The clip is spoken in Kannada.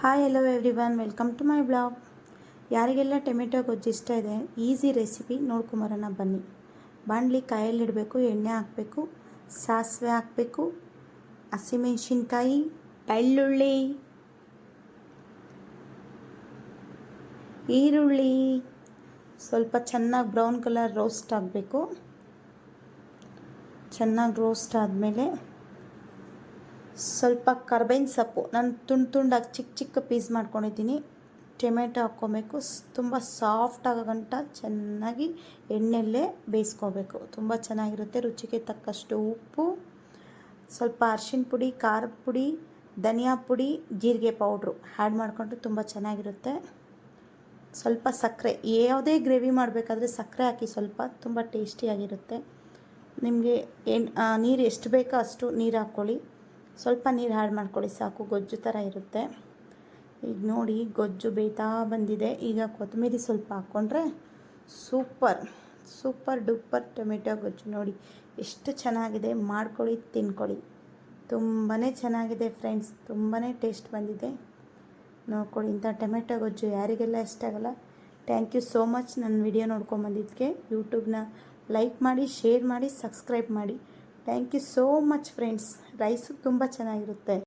Hi hello everyone, welcome to my blog. ಯಾರಿಗೆಲ್ಲ ಟೊಮೆಟೊ ಗೊಜ್ಜು ಇಷ್ಟ ಇದೆ, ಈಸಿ ರೆಸಿಪಿ ನೋಡ್ಕೊಂಬರೋಣ ಬನ್ನಿ. ಬಾಣಲಿ ಕಾಯಲ್ಲಿಡಬೇಕು, ಎಣ್ಣೆ ಹಾಕಬೇಕು, ಸಾಸಿವೆ ಹಾಕಬೇಕು, ಹಸಿಮೆಣಸಿನ್ಕಾಯಿ, ಬೆಳ್ಳುಳ್ಳಿ, ಈರುಳ್ಳಿ ಸ್ವಲ್ಪ ಚೆನ್ನಾಗಿ ಬ್ರೌನ್ ಕಲರ್ ರೋಸ್ಟ್ ಆಗಬೇಕು. ಚೆನ್ನಾಗಿ ರೋಸ್ಟ್ ಆದಮೇಲೆ ಸ್ವಲ್ಪ ಕರ್ಬೇವಿನ ಸೊಪ್ಪು ನಾನು ತುಂಡಾಗಿ ಚಿಕ್ಕ ಪೀಸ್ ಮಾಡ್ಕೊಂಡಿದ್ದೀನಿ. ಟೊಮೆಟೊ ಹಾಕ್ಕೊಬೇಕು. ತುಂಬ ಸಾಫ್ಟ್ ಆಗೋ ಚೆನ್ನಾಗಿ ಎಣ್ಣೆಯಲ್ಲೇ ಬೇಯಿಸ್ಕೋಬೇಕು. ತುಂಬ ಚೆನ್ನಾಗಿರುತ್ತೆ. ರುಚಿಗೆ ತಕ್ಕಷ್ಟು ಉಪ್ಪು, ಸ್ವಲ್ಪ ಅರಿಶಿನ ಪುಡಿ, ಖಾರದ ಪುಡಿ, ಧನಿಯಾ ಪುಡಿ, ಜೀರಿಗೆ ಪೌಡ್ರು ಆ್ಯಡ್ ಮಾಡಿಕೊಂಡ್ರೆ ತುಂಬ ಚೆನ್ನಾಗಿರುತ್ತೆ. ಸ್ವಲ್ಪ ಸಕ್ಕರೆ, ಯಾವುದೇ ಗ್ರೇವಿ ಮಾಡಬೇಕಾದ್ರೆ ಸಕ್ಕರೆ ಹಾಕಿ, ಸ್ವಲ್ಪ ತುಂಬ ಟೇಸ್ಟಿಯಾಗಿರುತ್ತೆ. ನಿಮಗೆ ನೀರು ಎಷ್ಟು ಬೇಕೋ ಅಷ್ಟು ನೀರು ಹಾಕ್ಕೊಳ್ಳಿ. ಸ್ವಲ್ಪ ನೀರು ಆ್ಯಡ್ ಮಾಡ್ಕೊಳ್ಳಿ, ಸಾಕು. ಗೊಜ್ಜು ಥರ ಇರುತ್ತೆ. ಈಗ ನೋಡಿ, ಗೊಜ್ಜು ಬೇಯ್ತಾ ಬಂದಿದೆ. ಈಗ ಕೊತ್ತಂಬರಿ ಸ್ವಲ್ಪ ಹಾಕ್ಕೊಂಡ್ರೆ ಸೂಪರ್ ಡೂಪರ್ ಟೊಮೆಟೊ ಗೊಜ್ಜು ನೋಡಿ ಎಷ್ಟು ಚೆನ್ನಾಗಿದೆ. ಮಾಡ್ಕೊಳ್ಳಿ, ತಿನ್ಕೊಳ್ಳಿ. ತುಂಬಾ ಚೆನ್ನಾಗಿದೆ ಫ್ರೆಂಡ್ಸ್, ತುಂಬಾ ಟೇಸ್ಟ್ ಬಂದಿದೆ. ನೋಡ್ಕೊಳ್ಳಿ, ಇಂಥ ಟೊಮೆಟೊ ಗೊಜ್ಜು ಯಾರಿಗೆಲ್ಲ ಇಷ್ಟ ಆಗಲ್ಲ. ಥ್ಯಾಂಕ್ ಯು ಸೋ ಮಚ್ ನನ್ನ ವಿಡಿಯೋ ನೋಡ್ಕೊಂಬಂದಿದ್ದಕ್ಕೆ. ಯೂಟ್ಯೂಬ್ನ ಲೈಕ್ ಮಾಡಿ, ಶೇರ್ ಮಾಡಿ, ಸಬ್ಸ್ಕ್ರೈಬ್ ಮಾಡಿ. Thank you so much friends. Rice ತುಂಬ ಚೆನ್ನಾಗಿರುತ್ತೆ.